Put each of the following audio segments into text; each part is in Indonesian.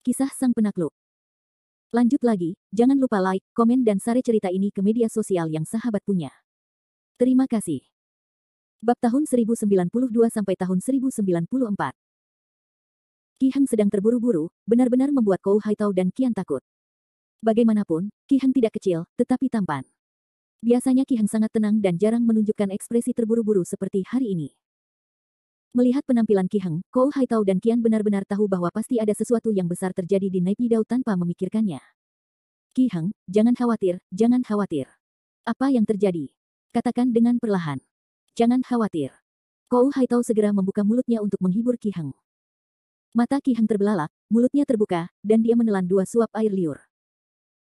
Kisah Sang Penakluk. Lanjut lagi, jangan lupa like, komen dan share cerita ini ke media sosial yang sahabat punya. Terima kasih. Bab tahun 1092 sampai tahun 1094. Qi Heng sedang terburu-buru, benar-benar membuat Kou Haitao dan Qian takut. Bagaimanapun, Qi Heng tidak kecil, tetapi tampan. Biasanya Qi Heng sangat tenang dan jarang menunjukkan ekspresi terburu-buru seperti hari ini. Melihat penampilan Qi Heng, Kou Haitao dan Qian benar-benar tahu bahwa pasti ada sesuatu yang besar terjadi di Naypyidaw tanpa memikirkannya. Qi Heng, jangan khawatir, jangan khawatir. Apa yang terjadi? Katakan dengan perlahan. Jangan khawatir. Kou Haitao segera membuka mulutnya untuk menghibur Qi Heng. Mata Qi Heng terbelalak, mulutnya terbuka, dan dia menelan 2 suap air liur.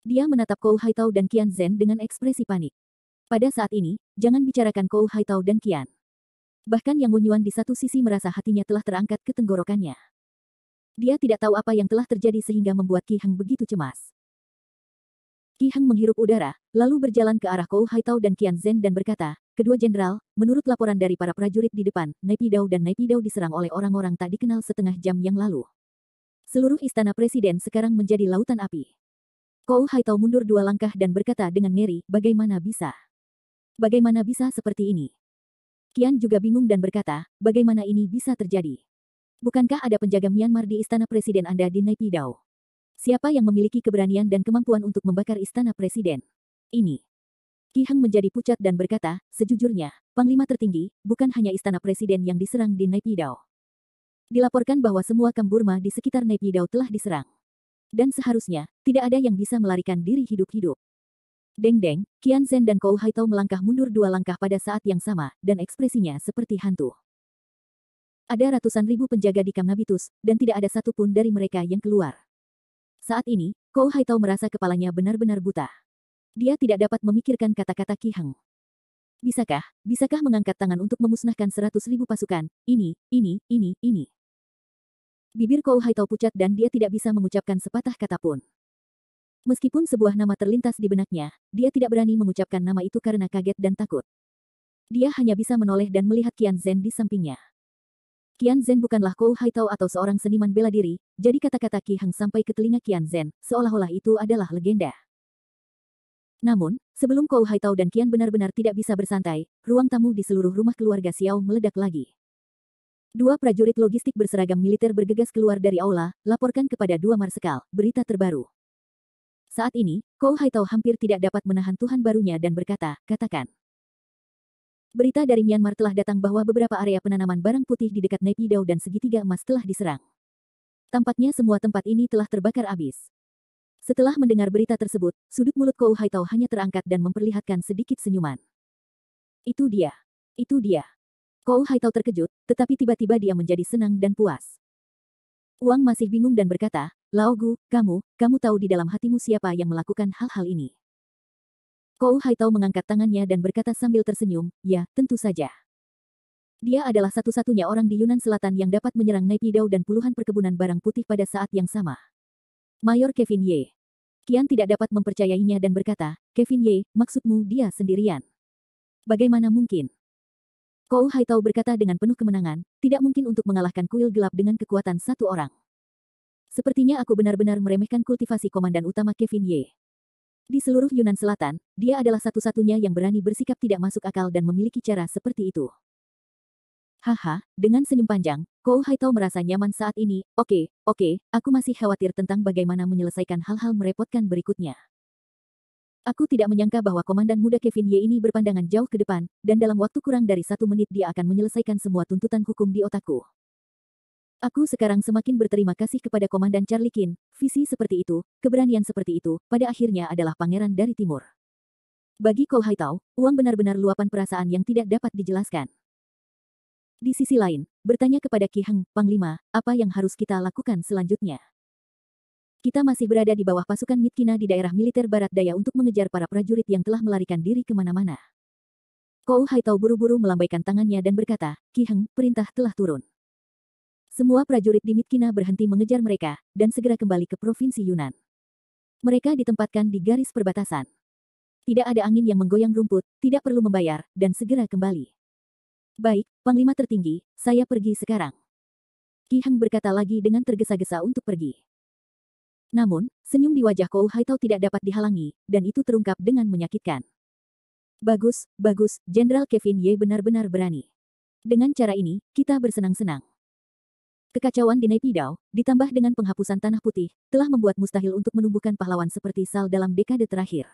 Dia menatap Kou Haitao dan Qian Zhen dengan ekspresi panik. Pada saat ini, jangan bicarakan Kou Haitao dan Qian. Bahkan Yang Wunyuan di satu sisi merasa hatinya telah terangkat ke tenggorokannya. Dia tidak tahu apa yang telah terjadi sehingga membuat Qi Heng begitu cemas. Qi Heng menghirup udara, lalu berjalan ke arah Kou Haitao dan Qian Zhen dan berkata, "Kedua jenderal, menurut laporan dari para prajurit di depan, Naypyidaw dan Naypyidaw diserang oleh orang-orang tak dikenal setengah jam yang lalu. Seluruh istana presiden sekarang menjadi lautan api." Kou Haitao mundur 2 langkah dan berkata dengan ngeri, "Bagaimana bisa? Bagaimana bisa seperti ini?" Qian juga bingung dan berkata, "Bagaimana ini bisa terjadi? Bukankah ada penjaga Myanmar di istana presiden Anda di Naypyidaw? Siapa yang memiliki keberanian dan kemampuan untuk membakar istana presiden? Ini." Qi Heng menjadi pucat dan berkata, "Sejujurnya, Panglima tertinggi, bukan hanya istana presiden yang diserang di Naypyidaw. Dilaporkan bahwa semua kamp Burma di sekitar Naypyidaw telah diserang. Dan seharusnya, tidak ada yang bisa melarikan diri hidup-hidup." Deng-deng, Qian Zhen dan Kou Haitao melangkah mundur 2 langkah pada saat yang sama, dan ekspresinya seperti hantu. Ada ratusan ribu penjaga di Kamp Nabitus, dan tidak ada satupun dari mereka yang keluar. Saat ini, Kou Haitao merasa kepalanya benar-benar buta. Dia tidak dapat memikirkan kata-kata Qi Heng. Bisakah mengangkat tangan untuk memusnahkan 100.000 pasukan? Ini. Bibir Kou Haitao pucat dan dia tidak bisa mengucapkan sepatah kata pun. Meskipun sebuah nama terlintas di benaknya, dia tidak berani mengucapkan nama itu karena kaget dan takut. Dia hanya bisa menoleh dan melihat Qian Zhen di sampingnya. Qian Zhen bukanlah Kou Haitao atau seorang seniman bela diri, jadi kata-kata Qi Heng sampai ke telinga Qian Zhen, seolah-olah itu adalah legenda. Namun, sebelum Kou Haitao dan Qian benar-benar tidak bisa bersantai, ruang tamu di seluruh rumah keluarga Xiao meledak lagi. 2 prajurit logistik berseragam militer bergegas keluar dari aula, laporkan kepada 2 marsekal, berita terbaru. Saat ini, Kou Haitao hampir tidak dapat menahan Tuhan barunya dan berkata, "Katakan." Berita dari Myanmar telah datang bahwa beberapa area penanaman barang putih di dekat Naypyidaw dan segitiga emas telah diserang. Tampaknya semua tempat ini telah terbakar habis. Setelah mendengar berita tersebut, sudut mulut Kou Haitao hanya terangkat dan memperlihatkan sedikit senyuman. Itu dia. Kou Haitao terkejut, tetapi tiba-tiba dia menjadi senang dan puas. Wang masih bingung dan berkata, "Lao Gu, kamu tahu di dalam hatimu siapa yang melakukan hal-hal ini?" Kou Haitao mengangkat tangannya dan berkata sambil tersenyum, "Ya, tentu saja. Dia adalah satu-satunya orang di Yunan Selatan yang dapat menyerang Naypyidaw dan puluhan perkebunan barang putih pada saat yang sama. Mayor Kevin Ye." Qian tidak dapat mempercayainya dan berkata, "Kevin Ye, maksudmu dia sendirian? Bagaimana mungkin?" Kou Haitao berkata dengan penuh kemenangan, "Tidak mungkin untuk mengalahkan kuil gelap dengan kekuatan 1 orang. Sepertinya aku benar-benar meremehkan kultivasi komandan utama Kevin Ye. Di seluruh Yunan Selatan, dia adalah satu-satunya yang berani bersikap tidak masuk akal dan memiliki cara seperti itu." Haha, dengan senyum panjang, Kou Haitao merasa nyaman saat ini. Oke, aku masih khawatir tentang bagaimana menyelesaikan hal-hal merepotkan berikutnya. Aku tidak menyangka bahwa komandan muda Kevin Ye ini berpandangan jauh ke depan, dan dalam waktu kurang dari 1 menit dia akan menyelesaikan semua tuntutan hukum di otakku. Aku sekarang semakin berterima kasih kepada Komandan Charlie Qin, visi seperti itu, keberanian seperti itu, pada akhirnya adalah pangeran dari timur. Bagi Kou Haitao, uang benar-benar luapan perasaan yang tidak dapat dijelaskan. Di sisi lain, bertanya kepada Qi Heng, "Panglima, apa yang harus kita lakukan selanjutnya? Kita masih berada di bawah pasukan Myitkyina di daerah militer barat daya untuk mengejar para prajurit yang telah melarikan diri kemana-mana." Kou Haitao buru-buru melambaikan tangannya dan berkata, "Qi Heng, perintah telah turun. Semua prajurit di Myitkyina berhenti mengejar mereka, dan segera kembali ke Provinsi Yunan. Mereka ditempatkan di garis perbatasan. Tidak ada angin yang menggoyang rumput, tidak perlu membayar, dan segera kembali." "Baik, Panglima tertinggi, saya pergi sekarang." Qi Heng berkata lagi dengan tergesa-gesa untuk pergi. Namun, senyum di wajah Kou Haitao tidak dapat dihalangi, dan itu terungkap dengan menyakitkan. Bagus, bagus, Jenderal Kevin Ye benar-benar berani. Dengan cara ini, kita bersenang-senang. Kekacauan di Naypyidaw, ditambah dengan penghapusan Tanah Putih, telah membuat mustahil untuk menumbuhkan pahlawan seperti Sal dalam dekade terakhir.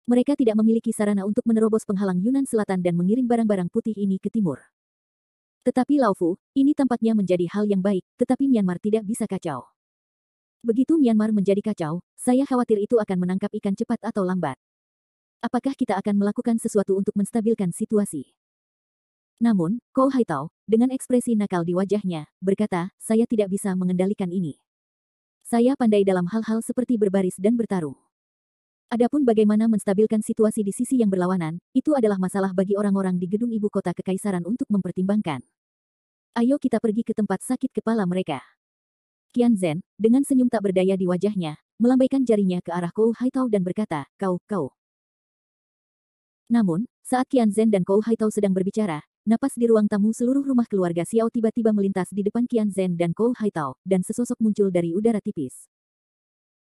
Mereka tidak memiliki sarana untuk menerobos penghalang Yunan Selatan dan mengirim barang-barang putih ini ke timur. Tetapi Lao Fu, ini tampaknya menjadi hal yang baik, tetapi Myanmar tidak bisa kacau. Begitu Myanmar menjadi kacau, saya khawatir itu akan menangkap ikan cepat atau lambat. Apakah kita akan melakukan sesuatu untuk menstabilkan situasi? Namun, Kou Haitao, dengan ekspresi nakal di wajahnya, berkata, saya tidak bisa mengendalikan ini. Saya pandai dalam hal-hal seperti berbaris dan bertarung. Adapun bagaimana menstabilkan situasi di sisi yang berlawanan, itu adalah masalah bagi orang-orang di gedung ibu kota kekaisaran untuk mempertimbangkan. Ayo kita pergi ke tempat sakit kepala mereka. Qian Zhen, dengan senyum tak berdaya di wajahnya, melambaikan jarinya ke arah Kou Haitao dan berkata, kau. Namun, saat Qian Zhen dan Kou Haitao sedang berbicara, napas di ruang tamu seluruh rumah keluarga Xiao tiba-tiba melintas di depan Qian Zhen dan Kou Haitao, dan sesosok muncul dari udara tipis.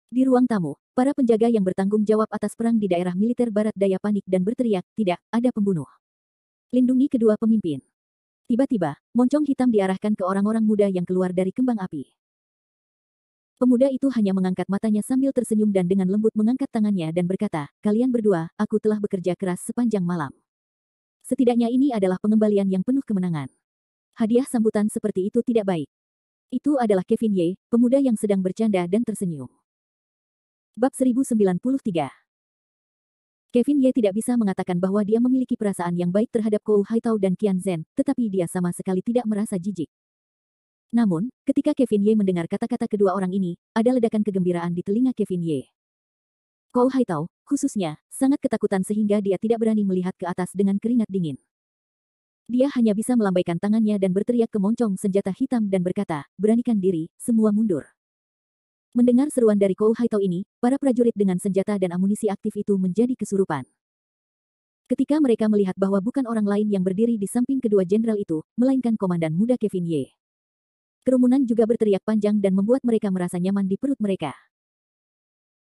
Di ruang tamu, para penjaga yang bertanggung jawab atas perang di daerah militer barat daya panik dan berteriak, tidak, ada pembunuh. Lindungi kedua pemimpin. Tiba-tiba, moncong hitam diarahkan ke orang-orang muda yang keluar dari kembang api. Pemuda itu hanya mengangkat matanya sambil tersenyum dan dengan lembut mengangkat tangannya dan berkata, kalian berdua, aku telah bekerja keras sepanjang malam. Setidaknya ini adalah pengembalian yang penuh kemenangan. Hadiah sambutan seperti itu tidak baik. Itu adalah Kevin Ye, pemuda yang sedang bercanda dan tersenyum. Bab 1093. Kevin Ye tidak bisa mengatakan bahwa dia memiliki perasaan yang baik terhadap Kou Haitao dan Qian Zhen, tetapi dia sama sekali tidak merasa jijik. Namun, ketika Kevin Ye mendengar kata-kata kedua orang ini, ada ledakan kegembiraan di telinga Kevin Ye. Kou Haitao, khususnya, sangat ketakutan sehingga dia tidak berani melihat ke atas dengan keringat dingin. Dia hanya bisa melambaikan tangannya dan berteriak ke moncong senjata hitam dan berkata, beranikan diri, semua mundur. Mendengar seruan dari Kou Haitao ini, para prajurit dengan senjata dan amunisi aktif itu menjadi kesurupan. Ketika mereka melihat bahwa bukan orang lain yang berdiri di samping kedua jenderal itu, melainkan komandan muda Kevin Ye. Kerumunan juga berteriak panjang dan membuat mereka merasa nyaman di perut mereka.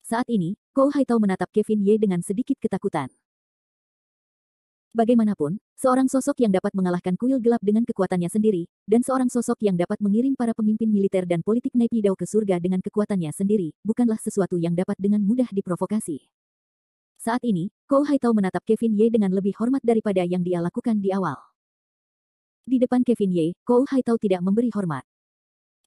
Saat ini, Kou Haitao menatap Kevin Ye dengan sedikit ketakutan. Bagaimanapun, seorang sosok yang dapat mengalahkan kuil gelap dengan kekuatannya sendiri, dan seorang sosok yang dapat mengirim para pemimpin militer dan politik Naypyidaw ke surga dengan kekuatannya sendiri, bukanlah sesuatu yang dapat dengan mudah diprovokasi. Saat ini, Kou Haitao menatap Kevin Ye dengan lebih hormat daripada yang dia lakukan di awal. Di depan Kevin Ye, Kou Haitao tidak memberi hormat.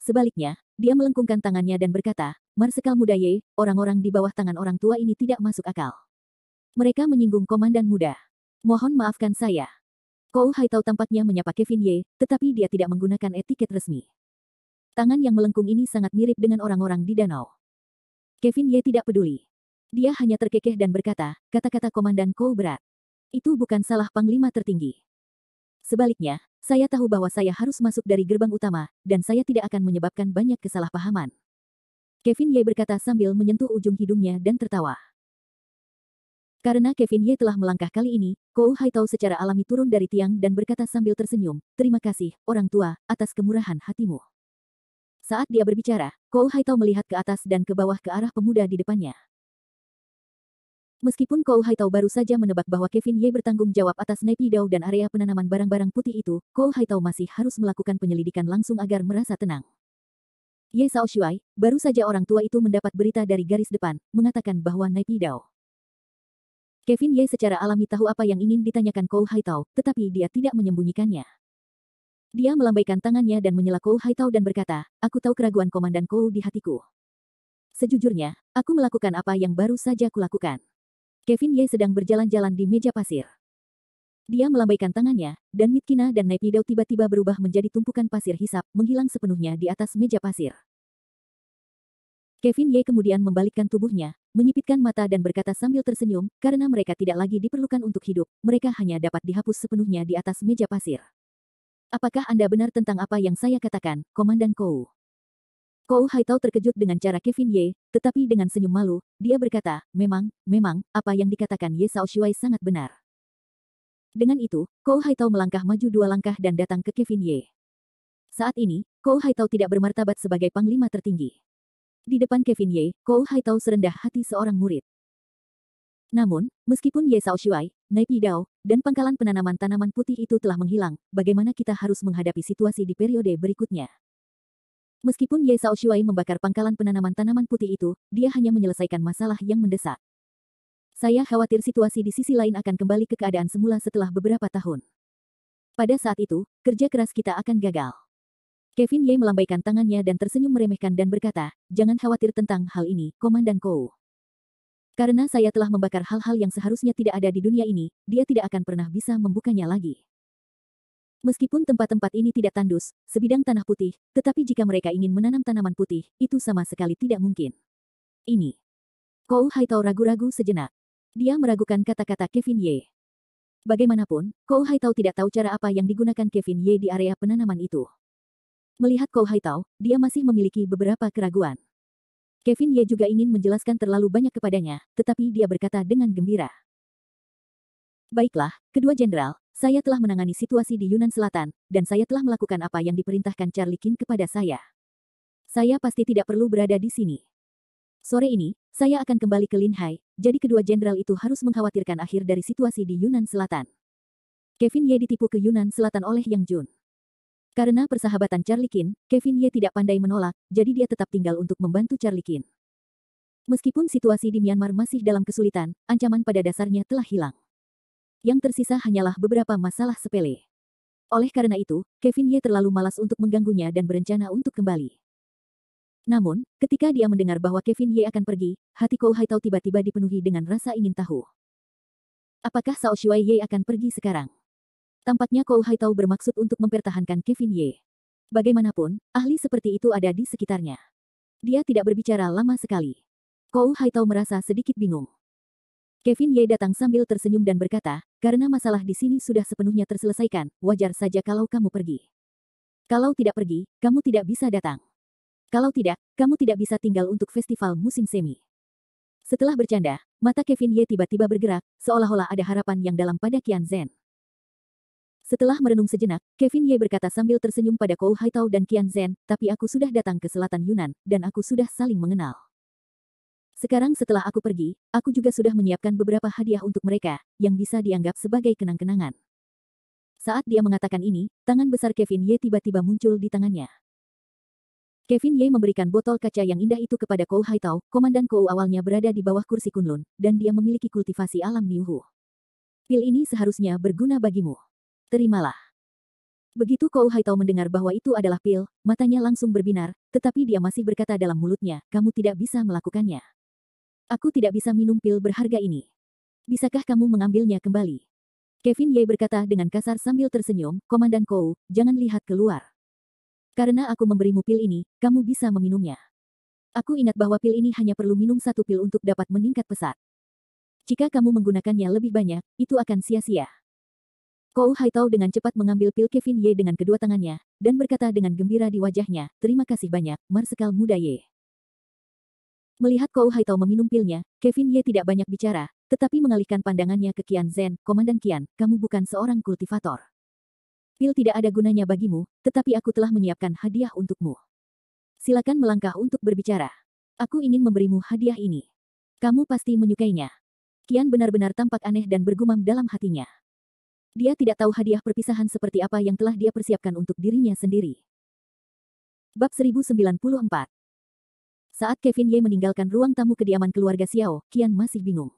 Sebaliknya, dia melengkungkan tangannya dan berkata, Marsekal muda Ye, orang-orang di bawah tangan orang tua ini tidak masuk akal. Mereka menyinggung komandan muda. Mohon maafkan saya. Kou Haitao tampaknya menyapa Kevin Ye, tetapi dia tidak menggunakan etiket resmi. Tangan yang melengkung ini sangat mirip dengan orang-orang di danau. Kevin Ye tidak peduli. Dia hanya terkekeh dan berkata, kata-kata komandan Kou berat. Itu bukan salah panglima tertinggi. Sebaliknya, saya tahu bahwa saya harus masuk dari gerbang utama, dan saya tidak akan menyebabkan banyak kesalahpahaman. Kevin Ye berkata sambil menyentuh ujung hidungnya dan tertawa. Karena Kevin Ye telah melangkah kali ini, Kou Haitao secara alami turun dari tiang dan berkata sambil tersenyum, terima kasih, orang tua, atas kemurahan hatimu. Saat dia berbicara, Kou Haitao melihat ke atas dan ke bawah ke arah pemuda di depannya. Meskipun Kou Haitao baru saja menebak bahwa Kevin Ye bertanggung jawab atas Naypyidaw dan area penanaman barang-barang putih itu, Kou Haitao masih harus melakukan penyelidikan langsung agar merasa tenang. Ye Shaoshuai, baru saja orang tua itu mendapat berita dari garis depan, mengatakan bahwa Naypyidaw. Kevin Ye secara alami tahu apa yang ingin ditanyakan Kou Haitao, tetapi dia tidak menyembunyikannya. Dia melambaikan tangannya dan menyela Kou Haitao dan berkata, aku tahu keraguan komandan Kou di hatiku. Sejujurnya, aku melakukan apa yang baru saja kulakukan. Kevin Ye sedang berjalan-jalan di meja pasir. Dia melambaikan tangannya, dan Mitkina dan Naypyidaw tiba-tiba berubah menjadi tumpukan pasir hisap, menghilang sepenuhnya di atas meja pasir. Kevin Ye kemudian membalikkan tubuhnya, menyipitkan mata dan berkata sambil tersenyum, karena mereka tidak lagi diperlukan untuk hidup, mereka hanya dapat dihapus sepenuhnya di atas meja pasir. Apakah Anda benar tentang apa yang saya katakan, Komandan Kou? Kou Haitao terkejut dengan cara Kevin Ye, tetapi dengan senyum malu, dia berkata, memang, apa yang dikatakan Ye Shaoshuai sangat benar. Dengan itu, Kou Haitao melangkah maju 2 langkah dan datang ke Kevin Ye. Saat ini, Kou Haitao tidak bermartabat sebagai panglima tertinggi. Di depan Kevin Ye, Kou Haitao serendah hati seorang murid. Namun, meskipun Ye Shaoshuai, Nai Pidao, dan pangkalan penanaman tanaman putih itu telah menghilang, bagaimana kita harus menghadapi situasi di periode berikutnya? Meskipun Ye Shaoshuai membakar pangkalan penanaman tanaman putih itu, dia hanya menyelesaikan masalah yang mendesak. Saya khawatir situasi di sisi lain akan kembali ke keadaan semula setelah beberapa tahun. Pada saat itu, kerja keras kita akan gagal. Kevin Ye melambaikan tangannya dan tersenyum meremehkan dan berkata, jangan khawatir tentang hal ini, Komandan Kou. Karena saya telah membakar hal-hal yang seharusnya tidak ada di dunia ini, dia tidak akan pernah bisa membukanya lagi. Meskipun tempat-tempat ini tidak tandus, sebidang tanah putih, tetapi jika mereka ingin menanam tanaman putih, itu sama sekali tidak mungkin. Ini. Kou Haitao ragu-ragu sejenak. Dia meragukan kata-kata Kevin Ye. Bagaimanapun, Kou Haitao tidak tahu cara apa yang digunakan Kevin Ye di area penanaman itu. Melihat Kou Haitao, dia masih memiliki beberapa keraguan. Kevin Ye juga ingin menjelaskan terlalu banyak kepadanya, tetapi dia berkata dengan gembira. Baiklah, kedua jenderal, saya telah menangani situasi di Yunnan Selatan, dan saya telah melakukan apa yang diperintahkan Charlie Qin kepada saya. Saya pasti tidak perlu berada di sini. Sore ini, saya akan kembali ke Linhai, jadi kedua jenderal itu harus mengkhawatirkan akhir dari situasi di Yunnan Selatan. Kevin Ye ditipu ke Yunnan Selatan oleh Yang Jun. Karena persahabatan Charlie Qin, Kevin Ye tidak pandai menolak, jadi dia tetap tinggal untuk membantu Charlie Qin. Meskipun situasi di Myanmar masih dalam kesulitan, ancaman pada dasarnya telah hilang. Yang tersisa hanyalah beberapa masalah sepele. Oleh karena itu, Kevin Ye terlalu malas untuk mengganggunya dan berencana untuk kembali. Namun, ketika dia mendengar bahwa Kevin Ye akan pergi, hati Kou Haitao tiba-tiba dipenuhi dengan rasa ingin tahu. Apakah Shaoshuai Ye akan pergi sekarang? Tampaknya Kou Haitao bermaksud untuk mempertahankan Kevin Ye. Bagaimanapun, ahli seperti itu ada di sekitarnya. Dia tidak berbicara lama sekali. Kou Haitao merasa sedikit bingung. Kevin Ye datang sambil tersenyum dan berkata, karena masalah di sini sudah sepenuhnya terselesaikan, wajar saja kalau kamu pergi. Kalau tidak pergi, kamu tidak bisa datang. Kalau tidak, kamu tidak bisa tinggal untuk festival musim semi. Setelah bercanda, mata Kevin Ye tiba-tiba bergerak, seolah-olah ada harapan yang dalam pada Qian Zhen. Setelah merenung sejenak, Kevin Ye berkata sambil tersenyum pada Kou Haitao dan Qian Zhen, tapi aku sudah datang ke selatan Yunnan, dan aku sudah saling mengenal. Sekarang setelah aku pergi, aku juga sudah menyiapkan beberapa hadiah untuk mereka, yang bisa dianggap sebagai kenang-kenangan. Saat dia mengatakan ini, tangan besar Kevin Ye tiba-tiba muncul di tangannya. Kevin Ye memberikan botol kaca yang indah itu kepada Kou Haitao. Komandan Kou awalnya berada di bawah kursi Kunlun, dan dia memiliki kultivasi alam Niuhu. Pil ini seharusnya berguna bagimu. Terimalah. Begitu Kou Haitao mendengar bahwa itu adalah pil, matanya langsung berbinar, tetapi dia masih berkata dalam mulutnya, kamu tidak bisa melakukannya. Aku tidak bisa minum pil berharga ini. Bisakah kamu mengambilnya kembali? Kevin Ye berkata dengan kasar sambil tersenyum, Komandan Kou, jangan lihat keluar. Karena aku memberimu pil ini, kamu bisa meminumnya. Aku ingat bahwa pil ini hanya perlu minum satu pil untuk dapat meningkat pesat. Jika kamu menggunakannya lebih banyak, itu akan sia-sia. Kou Haitao dengan cepat mengambil pil Kevin Ye dengan kedua tangannya, dan berkata dengan gembira di wajahnya, terima kasih banyak, Marsekal Muda Ye. Melihat Kou Haitao meminum pilnya, Kevin Ye tidak banyak bicara, tetapi mengalihkan pandangannya ke Qian Zhen, Komandan Qian, kamu bukan seorang kultivator. Pil tidak ada gunanya bagimu, tetapi aku telah menyiapkan hadiah untukmu. Silakan melangkah untuk berbicara. Aku ingin memberimu hadiah ini. Kamu pasti menyukainya. Qian benar-benar tampak aneh dan bergumam dalam hatinya. Dia tidak tahu hadiah perpisahan seperti apa yang telah dia persiapkan untuk dirinya sendiri. Bab 1094. Saat Kevin Ye meninggalkan ruang tamu kediaman keluarga Xiao, Qian masih bingung.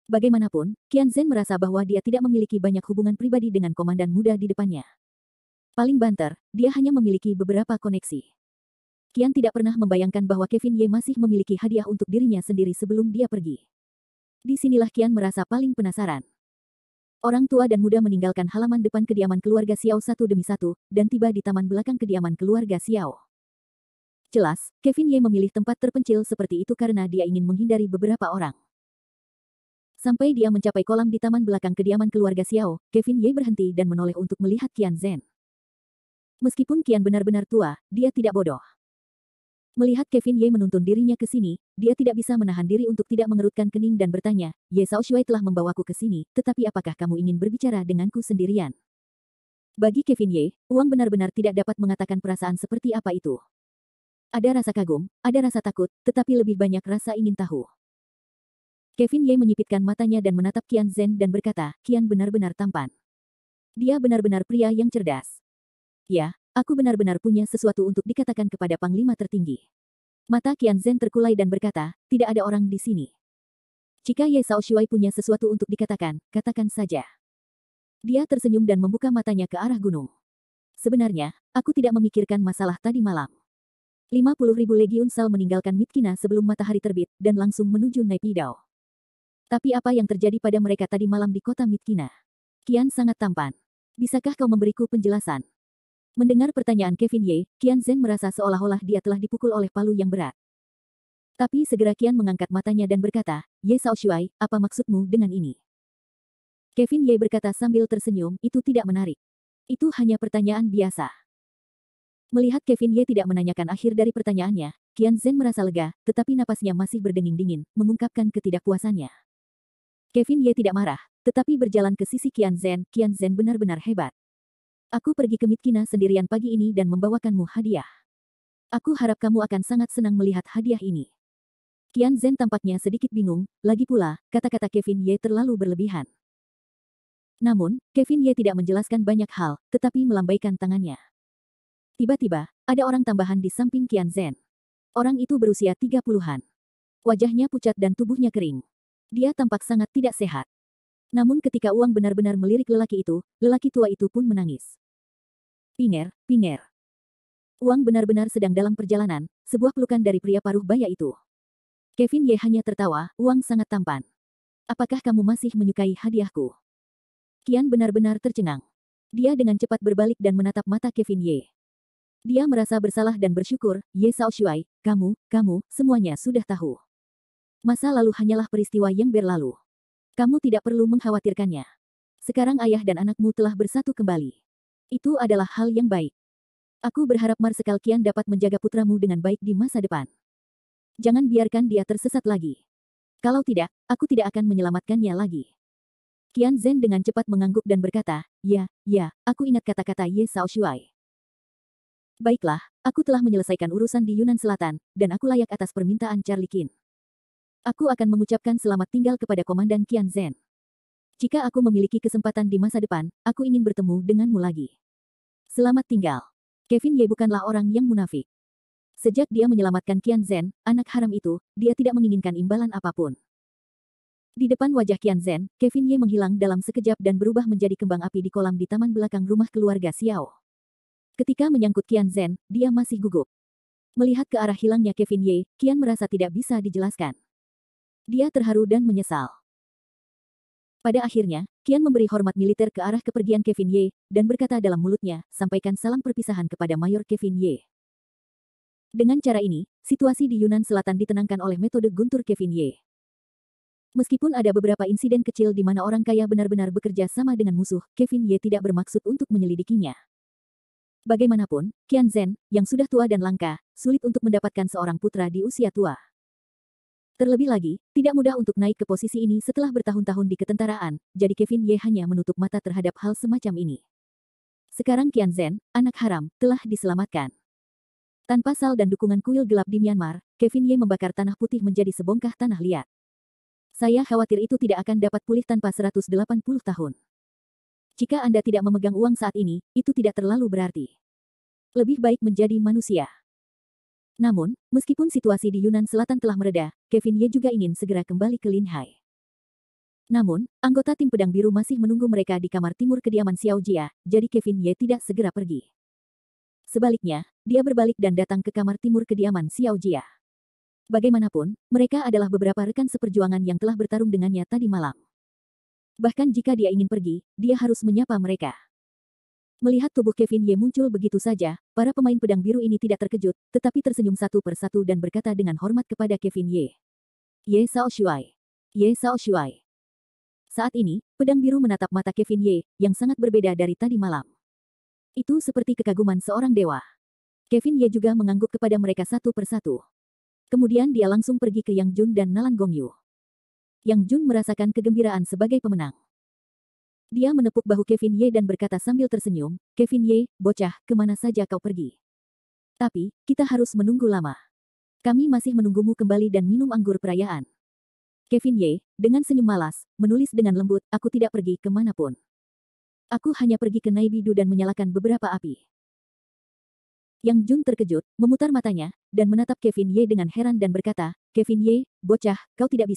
Bagaimanapun, Qian Zhen merasa bahwa dia tidak memiliki banyak hubungan pribadi dengan komandan muda di depannya. Paling banter, dia hanya memiliki beberapa koneksi. Qian tidak pernah membayangkan bahwa Kevin Ye masih memiliki hadiah untuk dirinya sendiri sebelum dia pergi. Disinilah Qian merasa paling penasaran. Orang tua dan muda meninggalkan halaman depan kediaman keluarga Xiao satu demi satu, dan tiba di taman belakang kediaman keluarga Xiao. Jelas, Kevin Ye memilih tempat terpencil seperti itu karena dia ingin menghindari beberapa orang. Sampai dia mencapai kolam di taman belakang kediaman keluarga Xiao, Kevin Ye berhenti dan menoleh untuk melihat Qian Zhen. Meskipun Qian benar-benar tua, dia tidak bodoh. Melihat Kevin Ye menuntun dirinya ke sini, dia tidak bisa menahan diri untuk tidak mengerutkan kening dan bertanya, Ye Shaoshuai telah membawaku ke sini, tetapi apakah kamu ingin berbicara denganku sendirian? Bagi Kevin Ye, uang benar-benar tidak dapat mengatakan perasaan seperti apa itu. Ada rasa kagum, ada rasa takut, tetapi lebih banyak rasa ingin tahu. Kevin Ye menyipitkan matanya dan menatap Qian Zhen dan berkata, Qian benar-benar tampan. Dia benar-benar pria yang cerdas. Ya, aku benar-benar punya sesuatu untuk dikatakan kepada Panglima tertinggi. Mata Qian Zhen terkulai dan berkata, tidak ada orang di sini. Jika Ye Shaoshuai punya sesuatu untuk dikatakan, katakan saja. Dia tersenyum dan membuka matanya ke arah gunung. Sebenarnya, aku tidak memikirkan masalah tadi malam. 50.000 legiun Sal meninggalkan Mitkina sebelum matahari terbit dan langsung menuju Naipidao. Tapi apa yang terjadi pada mereka tadi malam di kota Mitkina? Qian sangat tampan. Bisakah kau memberiku penjelasan? Mendengar pertanyaan Kevin Ye, Qian Zhen merasa seolah-olah dia telah dipukul oleh palu yang berat. Tapi segera Qian mengangkat matanya dan berkata, Ye Shaoshuai, apa maksudmu dengan ini? Kevin Ye berkata sambil tersenyum, itu tidak menarik. Itu hanya pertanyaan biasa. Melihat Kevin Ye tidak menanyakan akhir dari pertanyaannya, Qian Zhen merasa lega, tetapi napasnya masih berdenging dingin, mengungkapkan ketidakpuasannya. Kevin Ye tidak marah, tetapi berjalan ke sisi Qian Zhen benar-benar hebat. Aku pergi ke Mitkina sendirian pagi ini dan membawakanmu hadiah. Aku harap kamu akan sangat senang melihat hadiah ini. Qian Zhen tampaknya sedikit bingung, lagi pula, kata-kata Kevin Ye terlalu berlebihan. Namun, Kevin Ye tidak menjelaskan banyak hal, tetapi melambaikan tangannya. Tiba-tiba, ada orang tambahan di samping Qian Zhen. Orang itu berusia 30-an. Wajahnya pucat dan tubuhnya kering. Dia tampak sangat tidak sehat. Namun ketika Uang benar-benar melirik lelaki tua itu pun menangis. Pinger, Pinger. Uang benar-benar sedang dalam perjalanan, sebuah pelukan dari pria paruh baya itu. Kevin Ye hanya tertawa, Uang sangat tampan. Apakah kamu masih menyukai hadiahku? Qian benar-benar tercengang. Dia dengan cepat berbalik dan menatap mata Kevin Ye. Dia merasa bersalah dan bersyukur, Ye Shaoshuai, kamu, semuanya sudah tahu. Masa lalu hanyalah peristiwa yang berlalu. Kamu tidak perlu mengkhawatirkannya. Sekarang ayah dan anakmu telah bersatu kembali. Itu adalah hal yang baik. Aku berharap Marsekal Qian dapat menjaga putramu dengan baik di masa depan. Jangan biarkan dia tersesat lagi. Kalau tidak, aku tidak akan menyelamatkannya lagi. Qian Zhen dengan cepat mengangguk dan berkata, ya, aku ingat kata-kata Ye Shaoshuai. Baiklah, aku telah menyelesaikan urusan di Yunan Selatan, dan aku layak atas permintaan Charlie Qin. Aku akan mengucapkan selamat tinggal kepada Komandan Qian Zhen. Jika aku memiliki kesempatan di masa depan, aku ingin bertemu denganmu lagi. Selamat tinggal. Kevin Ye bukanlah orang yang munafik. Sejak dia menyelamatkan Qian Zhen, anak haram itu, dia tidak menginginkan imbalan apapun. Di depan wajah Qian Zhen, Kevin Ye menghilang dalam sekejap dan berubah menjadi kembang api di kolam di taman belakang rumah keluarga Xiao. Ketika menyangkut Qian Zhen, dia masih gugup. Melihat ke arah hilangnya Kevin Ye, Qian merasa tidak bisa dijelaskan. Dia terharu dan menyesal. Pada akhirnya, Qian memberi hormat militer ke arah kepergian Kevin Ye, dan berkata dalam mulutnya, sampaikan salam perpisahan kepada Mayor Kevin Ye. Dengan cara ini, situasi di Yunan Selatan ditenangkan oleh metode guntur Kevin Ye. Meskipun ada beberapa insiden kecil di mana orang kaya benar-benar bekerja sama dengan musuh, Kevin Ye tidak bermaksud untuk menyelidikinya. Bagaimanapun, Qian Zhen, yang sudah tua dan langka, sulit untuk mendapatkan seorang putra di usia tua. Terlebih lagi, tidak mudah untuk naik ke posisi ini setelah bertahun-tahun di ketentaraan, jadi Kevin Ye hanya menutup mata terhadap hal semacam ini. Sekarang Qian Zhen, anak haram, telah diselamatkan. Tanpa sal dan dukungan kuil gelap di Myanmar, Kevin Ye membakar tanah putih menjadi sebongkah tanah liat. Saya khawatir itu tidak akan dapat pulih tanpa 180 tahun. Jika Anda tidak memegang uang saat ini, itu tidak terlalu berarti. Lebih baik menjadi manusia. Namun, meskipun situasi di Yunan Selatan telah mereda, Kevin Ye juga ingin segera kembali ke Linhai. Namun, anggota tim pedang biru masih menunggu mereka di kamar timur kediaman Xiao Jia, jadi Kevin Ye tidak segera pergi. Sebaliknya, dia berbalik dan datang ke kamar timur kediaman Xiao Jia. Bagaimanapun, mereka adalah beberapa rekan seperjuangan yang telah bertarung dengannya tadi malam. Bahkan jika dia ingin pergi, dia harus menyapa mereka. Melihat tubuh Kevin Ye muncul begitu saja, para pemain pedang biru ini tidak terkejut, tetapi tersenyum satu persatu dan berkata dengan hormat kepada Kevin Ye. Ye Shaoshuai. Ye Shaoshuai. Saat ini, pedang biru menatap mata Kevin Ye, yang sangat berbeda dari tadi malam. Itu seperti kekaguman seorang dewa. Kevin Ye juga mengangguk kepada mereka satu persatu. Kemudian dia langsung pergi ke Yang Jun dan Nalan Gongyu. Yang Jun merasakan kegembiraan sebagai pemenang. Dia menepuk bahu Kevin Ye dan berkata sambil tersenyum, Kevin Ye, bocah, kemana saja kau pergi? Tapi, kita harus menunggu lama. Kami masih menunggumu kembali dan minum anggur perayaan. Kevin Ye, dengan senyum malas, menulis dengan lembut, aku tidak pergi kemanapun. Aku hanya pergi ke Naibidu dan menyalakan beberapa api. Yang Jun terkejut, memutar matanya, dan menatap Kevin Ye dengan heran dan berkata, Kevin Ye, bocah, kau tidak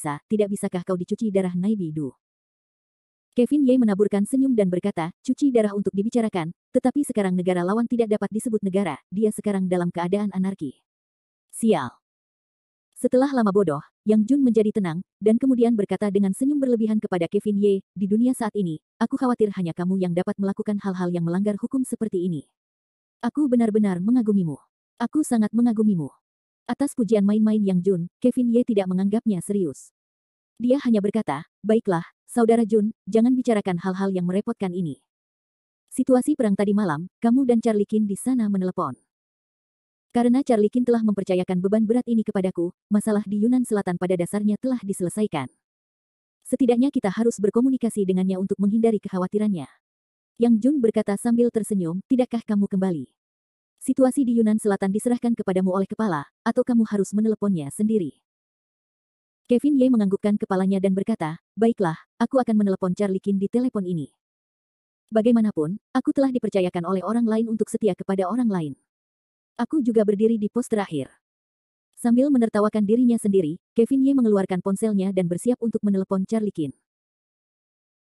bisakah kau dicuci darah Naibidu? Kevin Ye menaburkan senyum dan berkata, cuci darah untuk dibicarakan, tetapi sekarang negara lawan tidak dapat disebut negara, dia sekarang dalam keadaan anarki. Sial. Setelah lama bodoh, Yang Jun menjadi tenang, dan kemudian berkata dengan senyum berlebihan kepada Kevin Ye, di dunia saat ini, aku khawatir hanya kamu yang dapat melakukan hal-hal yang melanggar hukum seperti ini. Aku benar-benar mengagumimu. Aku sangat mengagumimu. Atas pujian main-main Yang Jun, Kevin Ye tidak menganggapnya serius. Dia hanya berkata, baiklah, Saudara Jun, jangan bicarakan hal-hal yang merepotkan ini. Situasi perang tadi malam, kamu dan Charlie Qin di sana menelepon. Karena Charlie Qin telah mempercayakan beban berat ini kepadaku, masalah di Yunan Selatan pada dasarnya telah diselesaikan. Setidaknya kita harus berkomunikasi dengannya untuk menghindari kekhawatirannya. Yang Jun berkata sambil tersenyum, tidakkah kamu kembali? Situasi di Yunan Selatan diserahkan kepadamu oleh kepala, atau kamu harus meneleponnya sendiri? Kevin Ye menganggukkan kepalanya dan berkata, baiklah, aku akan menelepon Charlie Qin di telepon ini. Bagaimanapun, aku telah dipercayakan oleh orang lain untuk setia kepada orang lain. Aku juga berdiri di pos terakhir. Sambil menertawakan dirinya sendiri, Kevin Ye mengeluarkan ponselnya dan bersiap untuk menelepon Charlie Qin.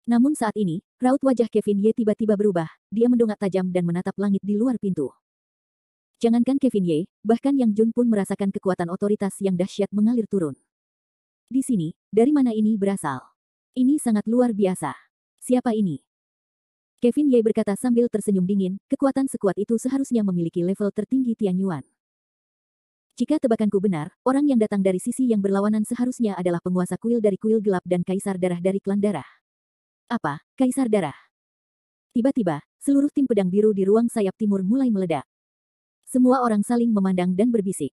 Namun saat ini, raut wajah Kevin Ye tiba-tiba berubah, dia mendongak tajam dan menatap langit di luar pintu. Jangankan Kevin Ye, bahkan Yang Jun pun merasakan kekuatan otoritas yang dahsyat mengalir turun. Di sini, dari mana ini berasal? Ini sangat luar biasa. Siapa ini? Kevin Ye berkata sambil tersenyum dingin, kekuatan sekuat itu seharusnya memiliki level tertinggi Tianyuan. Jika tebakanku benar, orang yang datang dari sisi yang berlawanan seharusnya adalah penguasa kuil dari kuil gelap dan kaisar darah dari klan darah. Apa, kaisar darah? Tiba-tiba, seluruh tim pedang biru di ruang sayap timur mulai meledak. Semua orang saling memandang dan berbisik.